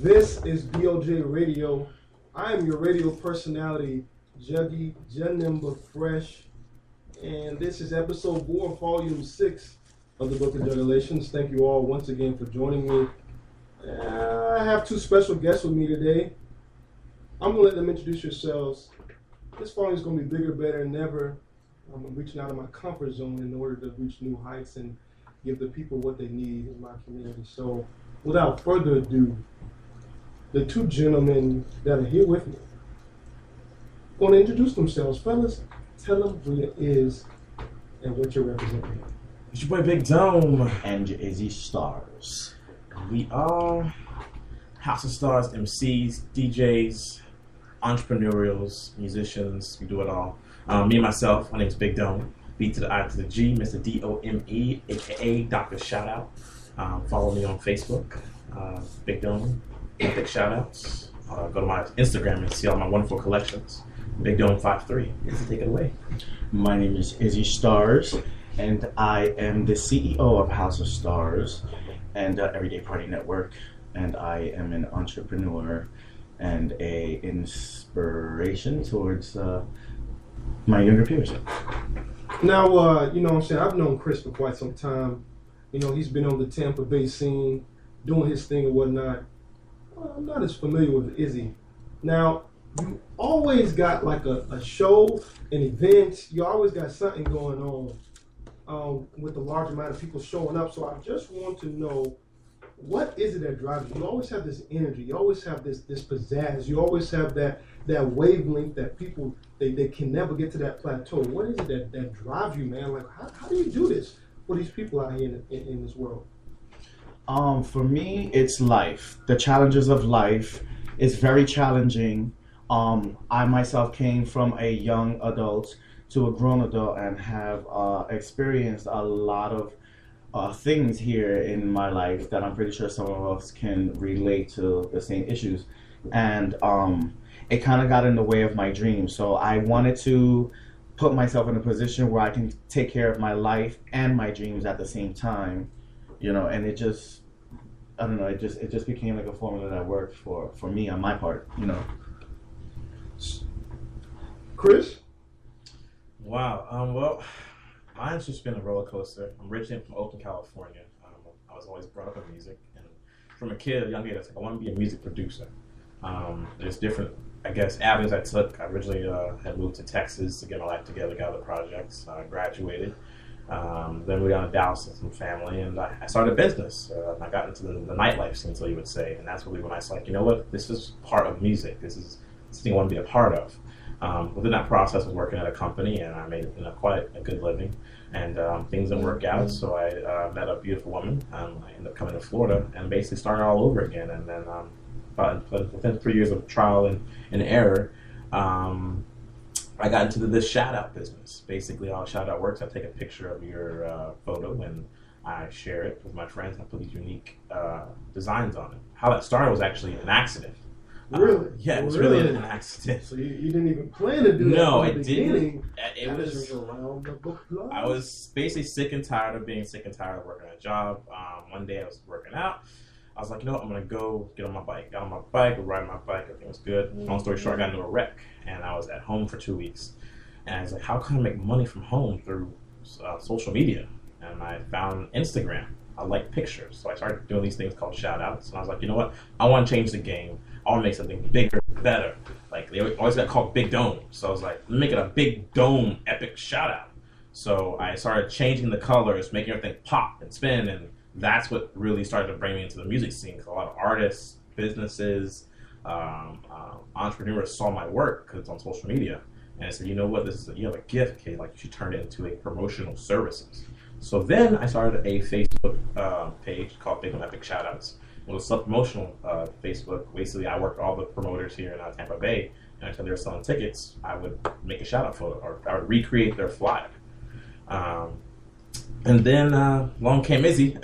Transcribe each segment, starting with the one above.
This is BOJ Radio. I am your radio personality, Juggy Janimba Fresh, and this is episode 4, volume 6 of the Book of Juggulations. Thank you all once again for joining me. I have two special guests with me today. I'm going to let them introduce yourselves. This volume is going to be bigger, better than ever. I'm reaching out of my comfort zone in order to reach new heights and give the people what they need in my community. So, without further ado, the two gentlemen that are here with me going to introduce themselves. Fellas, tell them who it is and what you're representing. It's your boy Big Dome and your Izzy Stars. We are House of Stars, MCs, DJs, entrepreneurials, musicians. We do it all. Me and myself, my name's Big Dome. B to the I to the G, Mr. D-O-M-E, a.k.a. Dr. Shoutout. Follow me on Facebook, Big Dome, big shoutouts. Go to my Instagram and see all my wonderful collections. Big Dome 53. Take it away. My name is Izzy Stars, and I am the CEO of House of Stars and Everyday Party Network, and I am an entrepreneur and a inspiration towards my younger peers. Now, you know what I'm saying, I've known Chris for quite some time. You know, he's been on the Tampa Bay scene, doing his thing and whatnot. I'm not as familiar with Izzy. Now, you always got like a show, an event. You always got something going on with a large amount of people showing up. So I just want to know, what is it that drives you? You always have this energy. You always have this pizzazz. You always have that wavelength that people, they can never get to that plateau. What is it that drives you, man? Like, how do you do this for these people out here in this world? For me, it's life. The challenges of life is very challenging. I myself came from a young adult to a grown adult and have experienced a lot of things here in my life that I'm pretty sure some of us can relate to the same issues. And it kind of got in the way of my dreams. So I wanted to put myself in a position where I can take care of my life and my dreams at the same time, you know, and it just, I don't know, it just became like a formula that worked for me on my part, you know. Chris? Wow. Well, mine's just been a roller coaster. I'm originally from Oakland, California. I was always brought up in music, and from a kid, a young age, I was like, I want to be a music producer. There's different, I guess, avenues I took. I originally had moved to Texas to get my life together, got other projects. I graduated. Then moved down to Dallas with some family, and I started a business. I got into the nightlife scene, so you would say, and that's really when I was like, you know what, this is part of music. This is something I want to be a part of. Within that process, I was working at a company, and I made quite a good living, and things didn't work out, so I met a beautiful woman. I ended up coming to Florida and basically starting all over again, and then within 3 years of trial and error, I got into this shout-out business. Basically, how a shout-out works, I take a picture of your photo, and I share it with my friends, and I put these unique designs on it. How that started was actually an accident. Really? Yeah, it was really an accident. So you didn't even plan to do that? No, from I the beginning. didn't. It was around the book club. I was basically sick and tired of being sick and tired of working a job. One day I was working out. I was like, you know what, I'm going to go get on my bike. Got on my bike, ride my bike, everything was good. Long story short, I got into a wreck, and I was at home for 2 weeks. And I was like, how can I make money from home through social media? And I found Instagram. I like pictures. So I started doing these things called shout-outs. And I was like, you know what, I want to change the game. I want to make something bigger, better. Like, they always got called Big Dome. So I was like, make it a Big Dome epic shout-out. So I started changing the colors, making everything pop and spin, and that's what really started to bring me into the music scene. Because a lot of artists, businesses, entrepreneurs saw my work because it's on social media. And I said, you know what, you have a gift, kid. Like, you should turn it into a promotional services. So then I started a Facebook page called Big Dome Epic Shoutouts. It was a promotional Facebook. Basically, I worked with all the promoters here in Tampa Bay, and until they were selling tickets, I would make a shout-out photo, or I would recreate their flyer. And then along came Izzy,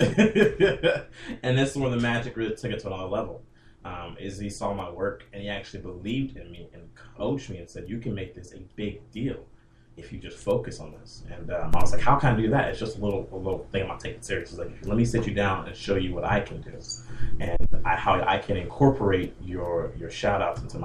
and that's where the magic really took it to another level. Izzy saw my work, and he actually believed in me and coached me and said, you can make this a big deal. if you just focus on this. And I was like, how can I do that? It's just a little thing I'm not taking serious. It's like, let me sit you down and show you what I can do, and how I can incorporate your shout outs into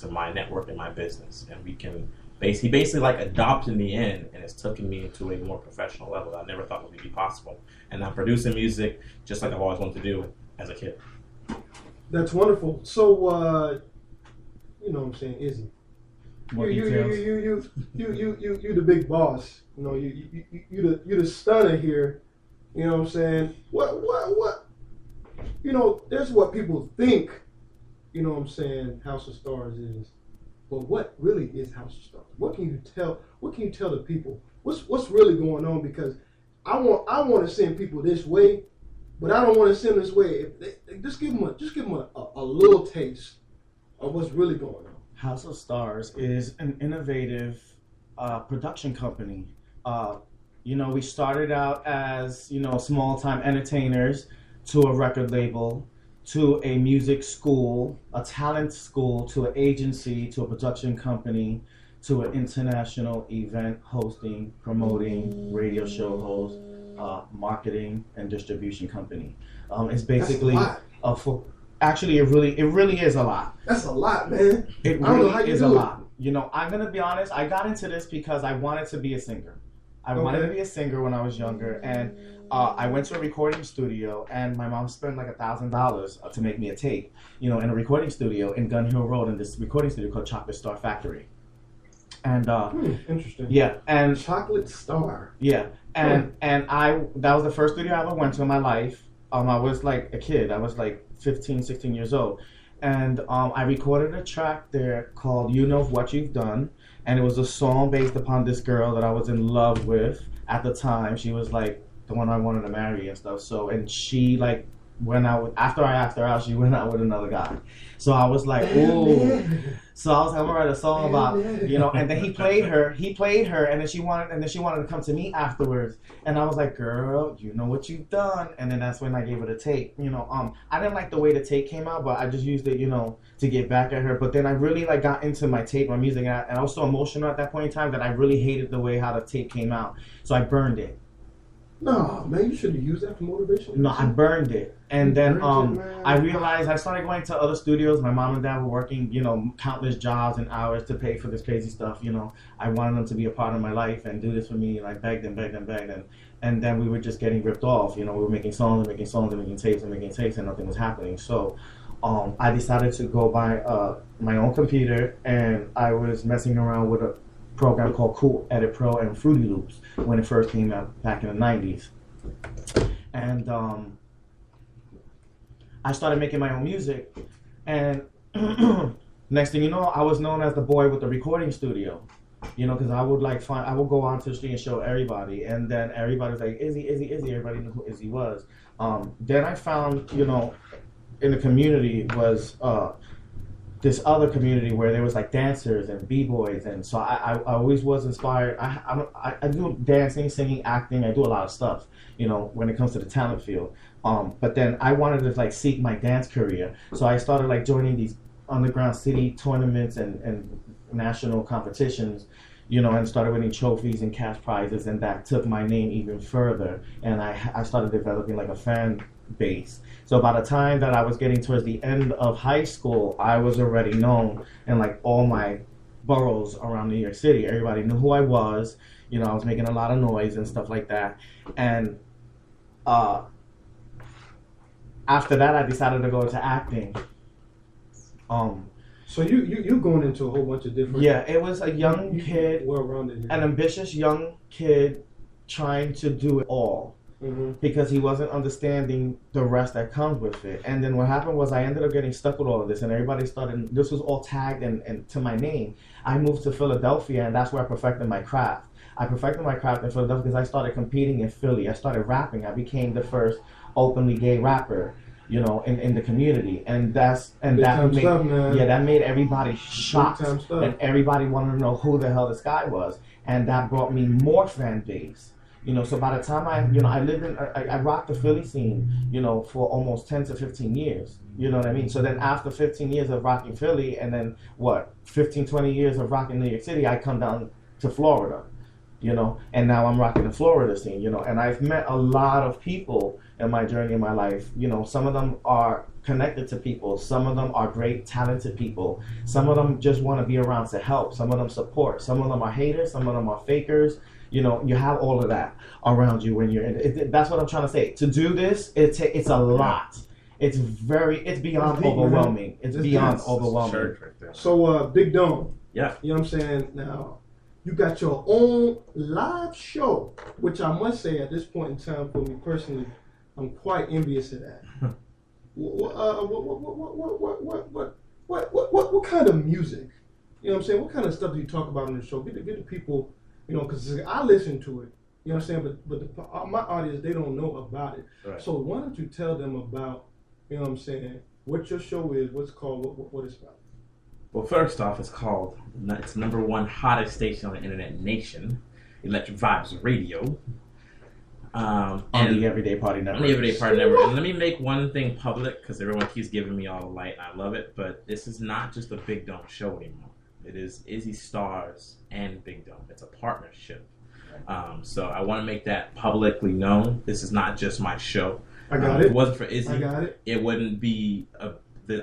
my network and my business. And we can he basically like adopted me in, and it's taken me into a more professional level that I never thought would be possible. And I'm producing music just like I've always wanted to do as a kid. That's wonderful. So, you know what I'm saying, Izzy. You the big boss. You know, you the stunner here. You know what I'm saying? What? You know, there's what people think. You know what I'm saying? House of Stars is, but what really is House of Stars? What can you tell? What can you tell the people? What's really going on? Because I want to send people this way, but I don't want to send them this way. Just give them a little taste of what's really going on. House of Stars is an innovative production company. You know, we started out as, you know, small-time entertainers to a record label, to a music school, a talent school, to an agency, to a production company, to an international event hosting, promoting, radio show host, marketing, and distribution company. It's basically a full... Actually, it really is a lot. That's a lot, man. It really is a lot. You know, I'm going to be honest. I got into this because I wanted to be a singer. I wanted to be a singer when I was younger. And I went to a recording studio, and my mom spent like $1,000 to make me a tape, you know, in a recording studio in Gun Hill Road, in this recording studio called Chocolate Star Factory. And interesting. Yeah, and Chocolate Star. Yeah, and that was the first studio I ever went to in my life. I was like a kid. I was like 15, 16 years old. And I recorded a track there called You Know What You've Done. And it was a song based upon this girl that I was in love with at the time. She was like the one I wanted to marry and stuff. So, and she like went out with, after I asked her out, she went out with another guy. So I was like, ooh. So I was like, I'm gonna write a song about, you know, and then he played her, and then she wanted to come to me afterwards. And I was like, girl, you know what you've done. And then that's when I gave her the tape. You know, I didn't like the way the tape came out, but I just used it, you know, to get back at her. But then I really like got into my tape, my music, and I was so emotional at that point in time that I really hated the way how the tape came out. So I burned it. No, man, you should have used that for motivation. No, I burned it. And then I realized I started going to other studios. My mom and dad were working, you know, countless jobs and hours to pay for this crazy stuff, you know. I wanted them to be a part of my life and do this for me, and I begged them. And then we were just getting ripped off. You know, we were making songs and making tapes, and nothing was happening. So I decided to go buy my own computer, and I was messing around with a program called Cool Edit Pro and Fruity Loops when it first came out back in the 90s. And I started making my own music, and next thing you know, I was known as the boy with the recording studio, you know, because I would go on to the street and show everybody, and then everybody was like, Izzy, everybody knew who Izzy was. Then I found, you know, in the community was this other community where there was like dancers and b-boys, and so I always was inspired. I do dancing, singing, acting. I do a lot of stuff, you know, when it comes to the talent field. But then I wanted to like seek my dance career, so I started like joining these underground city tournaments and national competitions, you know, and started winning trophies and cash prizes, and that took my name even further. And I started developing like a fan base. So by the time that I was getting towards the end of high school, I was already known in like all my boroughs around New York City. Everybody knew who I was. You know, I was making a lot of noise and stuff like that. And after that, I decided to go into acting. So you going into a whole bunch of different... Yeah, it was a young kid, well-rounded, an ambitious young kid trying to do it all. Mm-hmm. Because he wasn't understanding the rest that comes with it. And then what happened was I ended up getting stuck with all of this, and everybody started, this was all tagged and to my name. I moved to Philadelphia, and that's where I perfected my craft. I perfected my craft in Philadelphia because I started competing in Philly. I started rapping. I became the first openly gay rapper, you know, in the community. And that made everybody shocked, and everybody wanted to know who the hell this guy was. And that brought me more fan base. You know, so by the time I rocked the Philly scene, you know, for almost 10 to 15 years. You know what I mean? So then after 15 years of rocking Philly, and then 15, 20 years of rocking New York City, I come down to Florida. you know, and now I'm rocking the Florida scene, you know, and I've met a lot of people in my journey in my life. You know, some of them are connected to people, some of them are great, talented people, some of them just want to be around to help, some of them support, some of them are haters, some of them are fakers. You know, you have all of that around you when you're in it. That's what I'm trying to say. To do this, it's a lot. It's beyond overwhelming. It's beyond overwhelming. So, Big Dome. Yeah. You know what I'm saying? Now, you got your own live show, which I must say at this point in time, for me personally, I'm quite envious of that. What kind of music? You know what I'm saying? What kind of stuff do you talk about on the show? Get the people, you know, because I listen to it. You know what I'm saying? But my audience, they don't know about it. Right. So why don't you tell them about, you know what I'm saying, what your show is, what's called, what it's about? Well, first off, it's #1 hottest station on the internet nation, Electric Vibes Radio. On the Everyday Party Network. On the Everyday Party Network. And let me make one thing public, because everyone keeps giving me all the light, and I love it, but this is not just a Big Dome show anymore. It is Izzy Stars and Big Dome. It's a partnership. So I want to make that publicly known. This is not just my show. I got it. If it wasn't for Izzy, I got it. It wouldn't be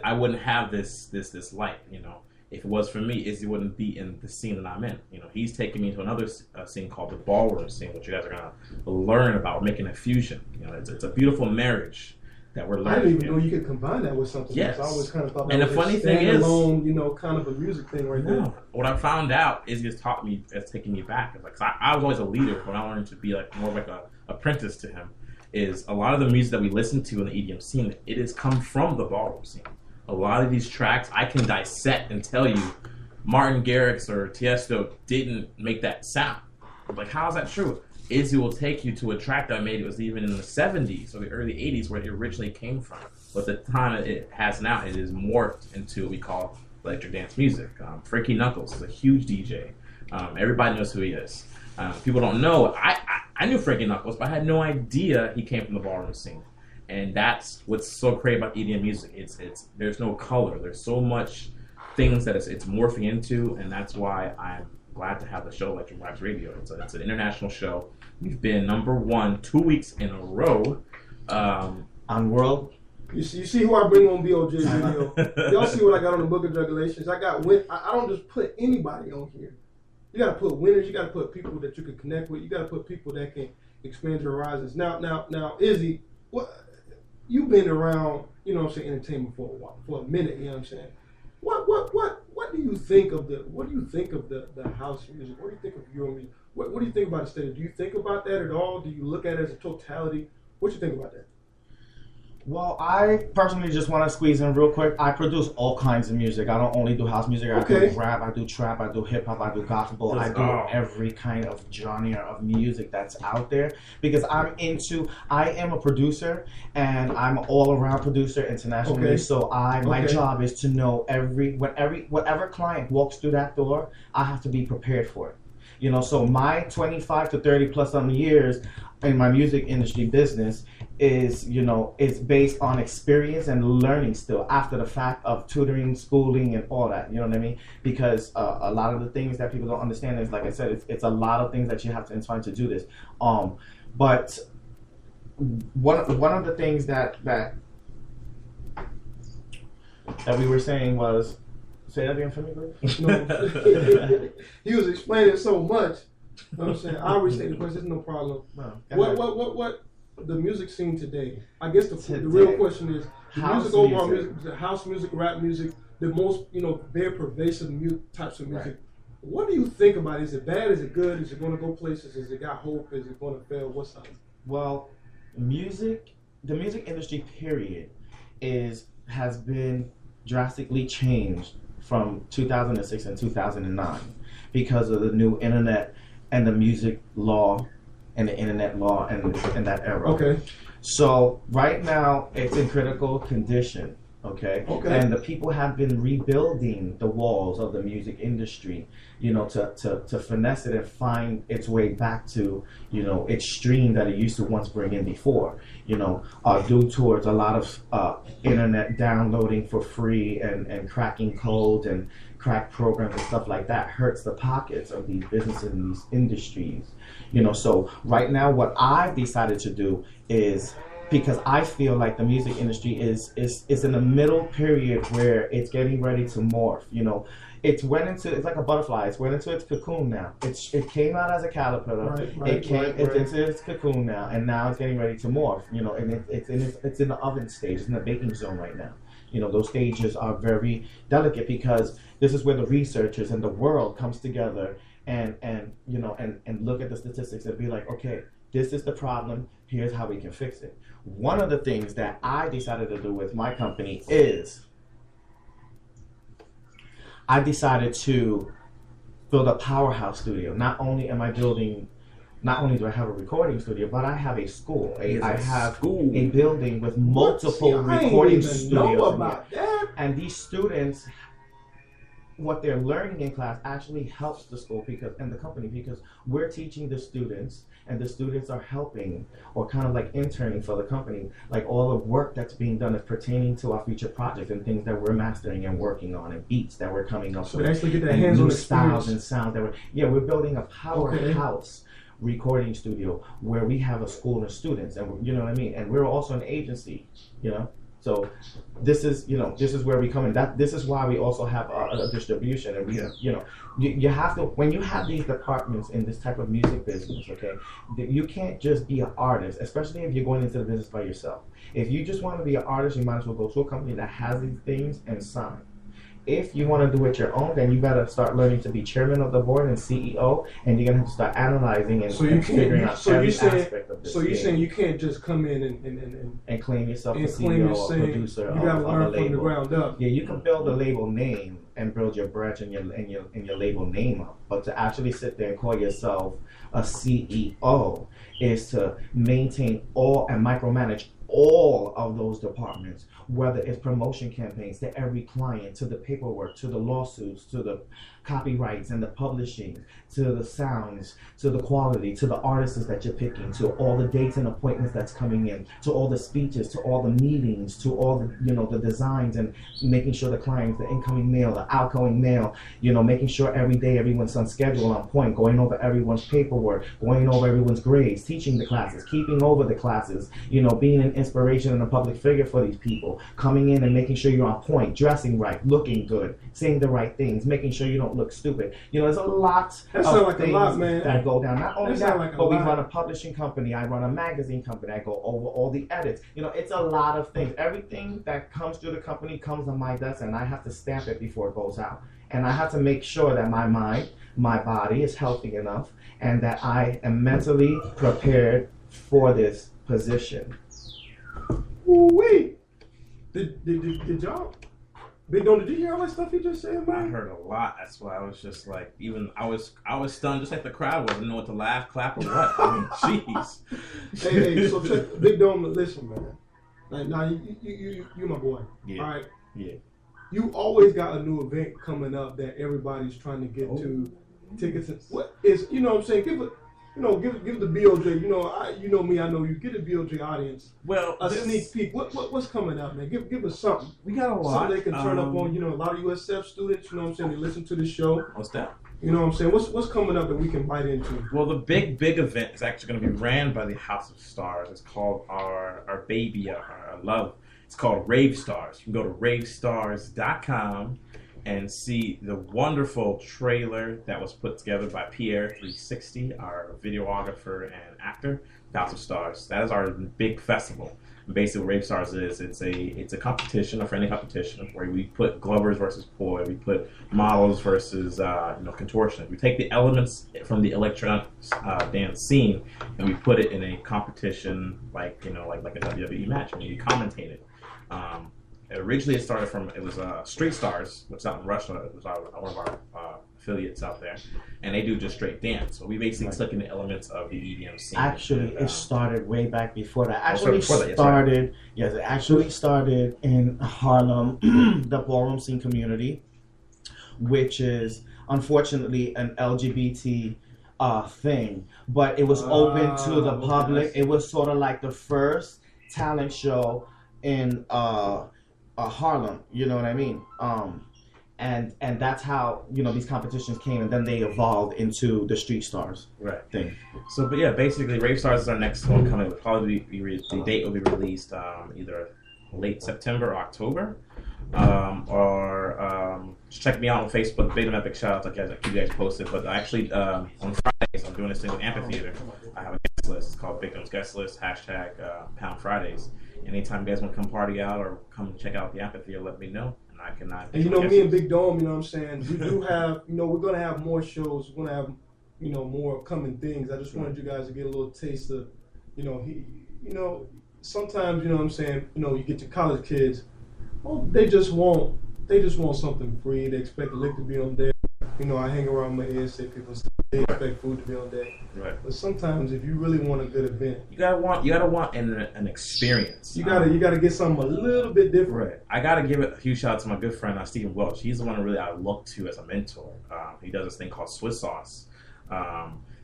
I wouldn't have this light, you know. If it was for me, Izzy wouldn't be in the scene that I'm in. You know, he's taking me to another scene called the ballroom scene, which you guys are gonna learn about. We're making a fusion. You know, it's a beautiful marriage that we're learning. I didn't even know you could combine that with something else. I always kind of thought that and was the funny thing is, alone, you know, kind of a music thing right there. What I found out is it's taught me, it's taking me back. It's like, I was always a leader, but I wanted to be like more like a apprentice to him. Is a lot of the music that we listen to in the EDM scene, it has come from the ballroom scene. A lot of these tracks I can dissect and tell you Martin Garrix or Tiesto didn't make that sound. Like, how is that true? Izzy will take you to a track that made it was even in the 70s or the early 80s where it originally came from. But the time it has now, it is morphed into what we call electric dance music. Frankie Knuckles is a huge DJ. Everybody knows who he is. People don't know. I knew Frankie Knuckles, but I had no idea he came from the ballroom scene. And that's what's so great about EDM music. It's there's no color. There's so much things that it's morphing into, and that's why I'm glad to have the show Electric Vibes Radio. It's an international show. We've been #1 2 weeks in a row. On World. You see who I bring on BOJ Radio. Y'all see what I got on the Book of Regulations. I don't just put anybody on here. You got to put winners. You got to put people that you can connect with. You got to put people that can expand your horizons. Now, Izzy, you've been around, you know what I'm saying, entertainment for a minute. You know what I'm saying. What do you think of the house music? What do you think of your music? What do you think about the state? Do you think about that at all? Do you look at it as a totality? What do you think about that? Well, I personally just want to squeeze in real quick. I produce all kinds of music. I don't only do house music. I do rap, I do trap, I do hip-hop, I do gospel. I do every kind of genre of music that's out there because I am a producer and I'm an all-around producer internationally. Okay. So my job is to know whatever client walks through that door, I have to be prepared for it. You know, so my 25 to 30 plus years in my music industry business is based on experience and learning still after the fact of tutoring, schooling, and all that. You know what I mean? Because a lot of the things that people don't understand is, like I said, it's a lot of things that you have to find to do this. But one of the things that we were saying was. Say that again for me, please. No, he was explaining so much. You know what I'm saying? I always say the question, there's no problem. No, what the music scene today? I guess the real question is the music overall music, the house music, rap music, the most very pervasive types of music. Right. What do you think about it? Is it bad? Is it good? Is it going to go places? Is it got hope? Is it going to fail? What's up? Well, the music industry period has been drastically changed from 2006 and 2009 because of the new internet and the music law and the internet law and that era. Okay. So right now it's in critical condition Okay? Okay. And the people have been rebuilding the walls of the music industry, you know, to finesse it and find its way back to, you know, its stream that it used to once bring in before, you know, due towards a lot of internet downloading for free and cracking codes and crack programs and stuff like that hurts the pockets of these businesses and these industries, you know. So right now what I've decided to do is, because I feel like the music industry is in the middle period where it's getting ready to morph, you know. It's like a butterfly. It's went into its cocoon now. It came out as a caterpillar. It's into its cocoon now, and now it's getting ready to morph, you know. And it's in the oven stage. It's in the baking zone right now. You know, those stages are very delicate because this is where the researchers and the world comes together and you know and look at the statistics and be like, okay, this is the problem. Here's how we can fix it. One of the things that I decided to do with my company is I decided to build a powerhouse studio. Not only do I have a recording studio, but I have a school. I have a building with multiple recording studios. Know about that. And these students, what they're learning in class actually helps the school and the company, because we're teaching the students, and the students are helping or kind of like interning for the company. Like all the work that's being done is pertaining to our future projects and things that we're mastering and working on, and beats that we're coming up with. So actually get that and hands-on new styles experience. and sound that we're building a powerhouse recording studio where we have a school of students, and you know what I mean. And we're also an agency, you know. So this is where we come in. This is why we also have a distribution, and you have to, when you have these departments in this type of music business, okay, you can't just be an artist, especially if you're going into the business by yourself. If you just want to be an artist, you might as well go to a company that has these things and sign. If you want to do it your own, then you gotta start learning to be chairman of the board and CEO, and you're gonna have to start analyzing and figuring out every aspect of this. So you're saying you can't just come in and claim yourself a and CEO or producer you gotta of learn a label. from the ground up. Yeah, you can build a label name and build your branch and your label name up, but to actually sit there and call yourself a CEO is to maintain all and micromanage all of those departments, whether it's promotion campaigns to every client, to the paperwork, to the lawsuits, to the copyrights and the publishing, to the sounds, to the quality, to the artists that you're picking, to all the dates and appointments that's coming in, to all the speeches, to all the meetings, to all the the designs, and making sure the clients, the incoming mail, the outgoing mail, making sure every day everyone's on schedule, on point, going over everyone's paperwork, going over everyone's grades, teaching the classes, keeping over the classes, being an inspiration and a public figure for these people, coming in and making sure you're on point, dressing right, looking good, saying the right things, making sure you don't look stupid. There's a lot of things that go down. Not only that, but we run a publishing company. I run a magazine company. I go over all the edits. It's a lot of things. Everything that comes through the company comes on my desk, and I have to stamp it before it goes out. And I have to make sure that my mind, my body is healthy enough, and that I am mentally prepared for this position. Wait, did y'all? Big Dome, did you hear all that stuff he just said, man? I heard a lot. That's why I was just like, I was stunned, just like the crowd was. I didn't know what to laugh, clap, or what. I mean, jeez. Hey, so check, Big Dome, listen, man. Like, now you my boy. Yeah. All right. Yeah. You always got a new event coming up that everybody's trying to get to tickets. And what is, what I'm saying? Give the BOJ. You know me. I know you. Give the BOJ audience a sneak peek. What's coming up, man? Give us something. We got a lot. Something they can turn up on. A lot of USF students. You know what I'm saying? They listen to the show. What's that? You know what I'm saying? What's coming up that we can bite into? Well, the big event is actually going to be ran by the House of Stars. It's called our baby, our love. It's called Rave Stars. You can go to ravestars.com and see the wonderful trailer that was put together by Pierre360, our videographer and actor. House of Stars. That is our big festival. And basically, what Rave Stars is, it's a competition, a friendly competition, where we put glovers versus poi, we put models versus contortionists. We take the elements from the electronic dance scene and we put it in a competition like a WWE match, and you commentate it. Originally, it was Street Stars, which is out in Russia. It was one of our affiliates out there, and they do just straight dance. So we basically took in the elements of the EDM scene. Actually, it started way back before that. Yes, it actually started in Harlem, the ballroom scene community, which is unfortunately an LGBT thing, but it was open to the public. It was sort of like the first talent show in Harlem. You know what I mean? And that's how these competitions came, and then they evolved into the Street Stars thing. So, but yeah, basically, Rave Stars is our next one coming. Will probably the date will be released either late September or October. Just check me out on Facebook. Big Epic shout out to guys. I keep you guys posted. But actually, on Fridays, I'm doing this thing with Amphitheater. I have a guest list. It's called Big Dom's Guest List, #Pound Fridays. Anytime you guys want to come party out or come check out the Amphitheater, let me know. And I can. And me and Big Dome, what I'm saying, we do have, we're going to have more shows. We're going to have, more coming things. I just wanted you guys to get a little taste of, sometimes, what I'm saying, you get your college kids. Well, they just want something free. They expect the lick to be on deck. I hang around my ASA people, so they expect food to be on deck. Right. But sometimes, if you really want a good event, you gotta want an experience. You gotta get something a little bit different. Right. I gotta give a huge shout out to my good friend Stephen Welch. He's the one really I look to as a mentor. He does this thing called Swiss Sauce.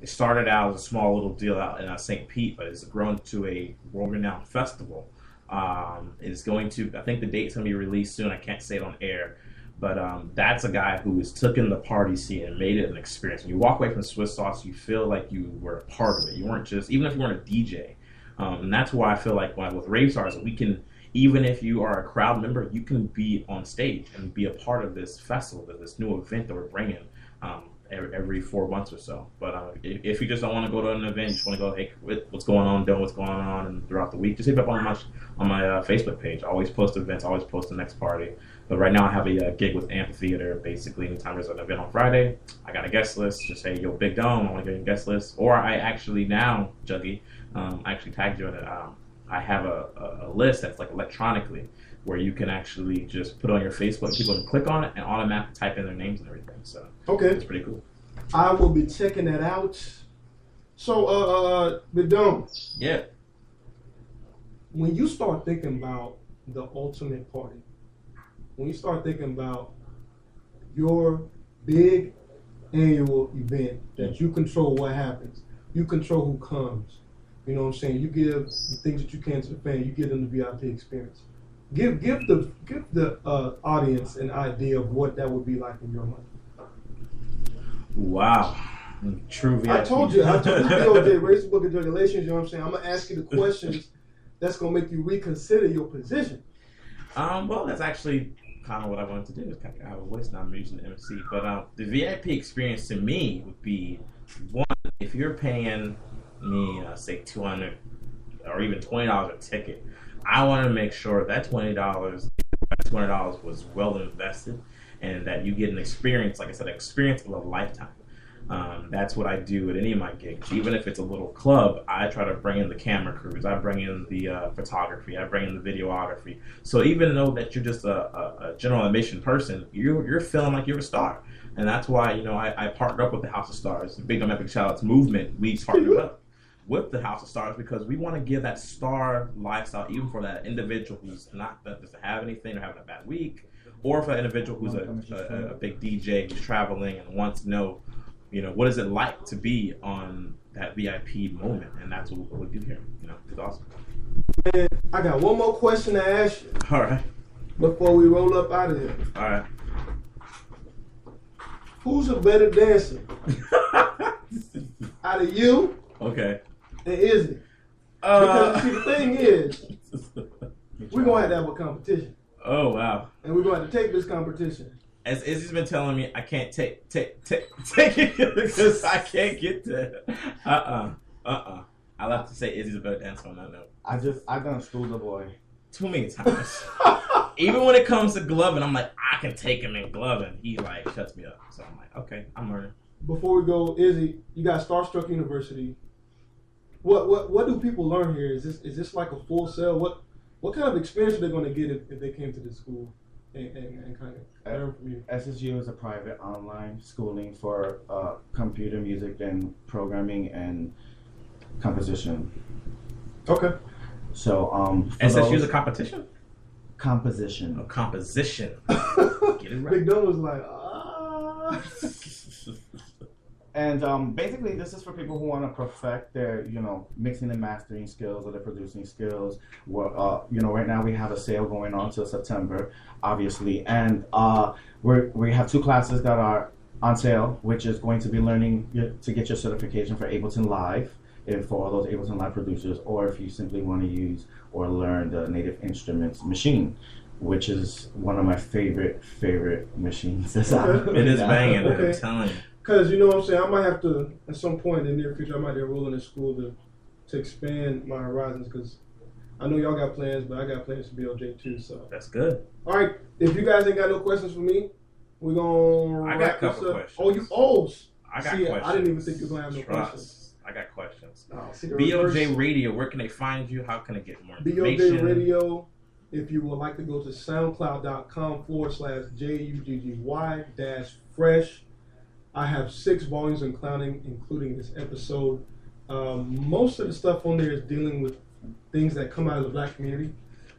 It started out as a small little deal out in St. Pete, but it's grown to a world-renowned festival. It's going to, I think the date's going to be released soon. I can't say it on air, but that's a guy who has taken the party scene and made it an experience. When you walk away from Swiss Sauce, you feel like you were a part of it. You weren't just, even if you weren't a DJ. And that's why I feel like with Rave Stars, we can, even if you are a crowd member, you can be on stage and be a part of this festival, this new event that we're bringing. Every 4 months or so. But if you just don't want to go to an event, you just want to go, hey, what's going on, what's going on, and throughout the week, just hit me up on my Facebook page. I always post events, always post the next party. But right now I have a gig with Amphitheater. Basically, anytime there's an event on Friday, I got a guest list. Just say, yo, Big Dome, I want to get a guest list. Or I actually now, Juggy, I actually tagged you in it. I have a list that's like electronically, where you can actually just put on your Facebook, people can click on it and automatically type in their names and everything. So it's pretty cool. I will be checking that out. So, Big Dome. Yeah. When you start thinking about the ultimate party, when you start thinking about your big annual event that you control what happens, you control who comes. You know what I'm saying? You give the things that you can to the fan. You give them the VIP experience. Give the audience an idea of what that would be like in your mind. Wow. True VIP. I told you BOJ Radio Book of Regulations, you know what I'm saying? I'm going to ask you the questions that's going to make you reconsider your position. Well, that's actually kind of what I wanted to do. Is kind of have a voice now. I'm using the MC. But the VIP experience to me would be, one, if you're paying me, say, $200 or even $20 a ticket, I want to make sure that $200 was well invested and that you get an experience, like I said, an experience of a lifetime. That's what I do at any of my gigs. Even if it's a little club, I try to bring in the camera crews. I bring in the photography. I bring in the videography. So even though that you're just a general admission person, you're feeling like you're a star. And that's why, I partnered up with the House of Stars, the Big Dumb Epic Shoutouts movement. We partnered up with the House of Stars because we want to give that star lifestyle even for that individoal who's not that doesn't have anything or having a bad week, or for an individual who's a big DJ who's traveling and wants to know, what is it like to be on that VIP moment, and that's what we do here. It's awesome. And I got one more question to ask you. All right. Before we roll up out of here. All right. Who's a better dancer? Out of you? Okay. And Izzy. Because see, the thing is, we're going to have a competition. Oh, wow. And we're going to have to take this competition. As Izzy's been telling me, I can't take it because I can't get to I'll have to say Izzy's a better dancer on that note. I done schooled the boy. Too many times. Even when it comes to gloving, I'm like, I can take him in gloving. He shuts me up. So I'm like, okay, I'm learning. Before we go, Izzy, you got Starstruck University. What do people learn here? Is this like a full sell? What kind of experience are they going to get if they came to this school? and kind of learn from you. SSU is a private online schooling for computer music and programming and composition. Okay. So SSU is a competition? Composition. A composition. Get it right. Big Dome was like, ah. And basically, this is for people who want to perfect their, mixing and mastering skills or their producing skills. Well, right now we have a sale going on till September, obviously, and we have 2 classes that are on sale, which is going to be learning to get your certification for Ableton Live, and for all those Ableton Live producers, or if you simply want to use or learn the Native Instruments machine, which is one of my favorite machines. It is banging, okay. I'm telling you. Because, you know what I'm saying, I might have to, at some point in the near future, I might enroll in a school to expand my horizons, because I know y'all got plans, but I got plans for BOJ too, so. That's good. All right, if you guys ain't got no questions for me, we're going to I got a couple questions. I got see, questions. I didn't even think you were going to have no questions. I got questions. BOJ Radio, where can they find you? How can they get more information? BOJ Radio, if you would like to go to soundcloud.com/JUGGY-fresh. I have 6 volumes in clowning, including this episode. Most of the stuff on there is dealing with things that come out of the black community.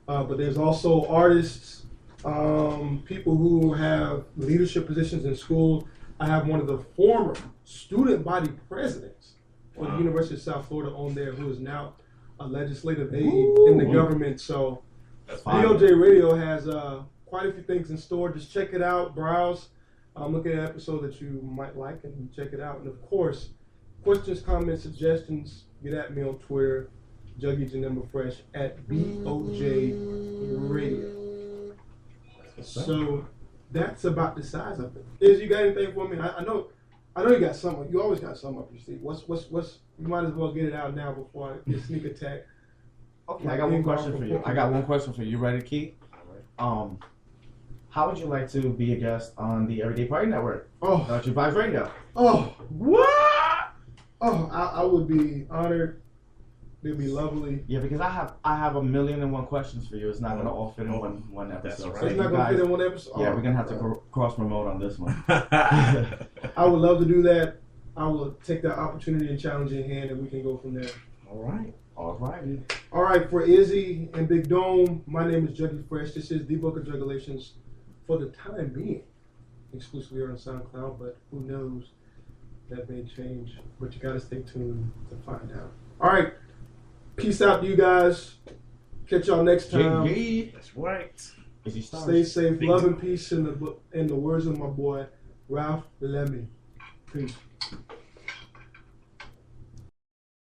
But there's also artists, people who have leadership positions in school. I have one of the former student body presidents for the University of South Florida on there, who is now a legislative aide in the government. So BOJ Radio has quite a few things in store. Just check it out, browse. Look at an episode that you might like and check it out. And of course, questions, comments, suggestions, get at me on Twitter, JuggyJanimbaFresh at BOJ Radio. So that's about the size of it. Is you got anything for me? I know you got something. You always got something up your sleeve. What's you might as well get it out now before I get sneak attack. Okay, I got one question for you. You ready, Keith? All right. How would you like to be a guest on the Everyday Party Network? BOJ Radio. What? I would be honored. It'd be lovely. Yeah, because I have 1,000,001 questions for you. It's not going to all fit in one episode. Right. So it's not going to fit in one episode? Yeah, we're going to have to cross promote on this one. I would love to do that. I will take that opportunity and challenge in hand, and we can go from there. All right. All right. All right, for Izzy and Big Dome, my name is Juggy Fresh. This is the Book of Juggulations for the time being, exclusively on SoundCloud, but who knows, that may change. But you got to stay tuned to find out. All right. Peace out to you guys. Catch y'all next time. That's right. Stay safe. Love and peace in the words of my boy, Ralph Lemmy. Peace.